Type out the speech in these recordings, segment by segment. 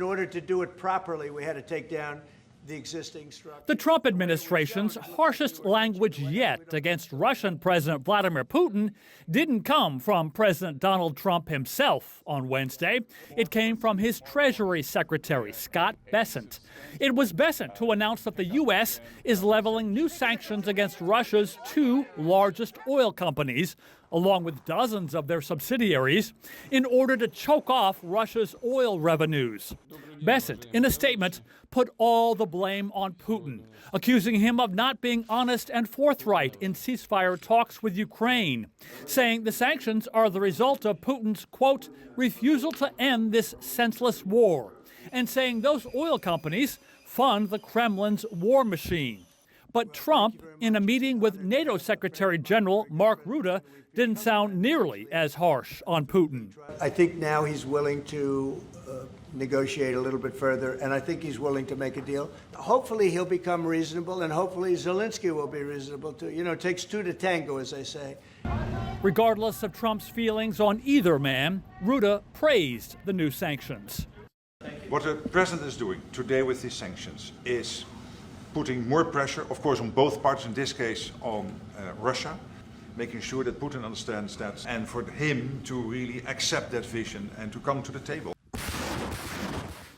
In order to do it properly, we had to take down the existing structure. The Trump administration's harshest language yet against Russian President Vladimir Putin didn't come from President Donald Trump himself on Wednesday. It came from his Treasury Secretary, Scott Bessent. It was Bessent who announced that the U.S. is leveling new sanctions against Russia's two largest oil companies, along with dozens of their subsidiaries, in order to choke off Russia's oil revenues. Bessent, in a statement, put all the blame on Putin, accusing him of not being honest and forthright in ceasefire talks with Ukraine, saying the sanctions are the result of Putin's, quote, refusal to end this senseless war, and saying those oil companies fund the Kremlin's war machine. But Trump, in a meeting with NATO Secretary General Mark Rutte, didn't sound nearly as harsh on Putin. I think now he's willing to negotiate a little bit further, and I think he's willing to make a deal. Hopefully he'll become reasonable, and hopefully Zelensky will be reasonable too. You know, it takes two to tango, as they say. Regardless of Trump's feelings on either man, Rutte praised the new sanctions. What the president is doing today with these sanctions is putting more pressure, of course, on both parties, in this case on Russia, making sure that Putin understands that, and for him to really accept that vision and to come to the table.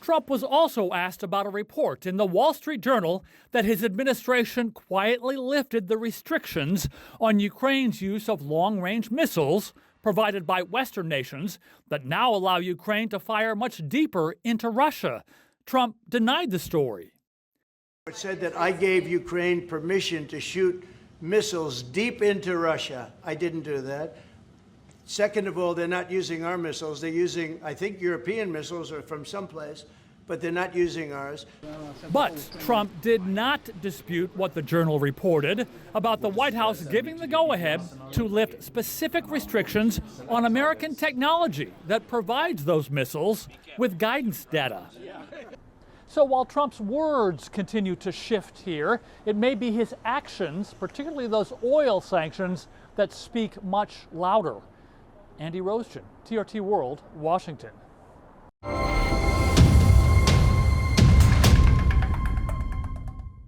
Trump was also asked about a report in the Wall Street Journal that his administration quietly lifted the restrictions on Ukraine's use of long-range missiles provided by Western nations that now allow Ukraine to fire much deeper into Russia. Trump denied the story. It said that I gave Ukraine permission to shoot missiles deep into Russia. I didn't do that. Second of all, they're not using our missiles. They're using, I think, European missiles or from someplace, but they're not using ours. But Trump did not dispute what the Journal reported about the White House giving the go-ahead to lift specific restrictions on American technology that provides those missiles with guidance data. So while Trump's words continue to shift here, it may be his actions, particularly those oil sanctions, that speak much louder. Andy Roesgen, TRT World, Washington.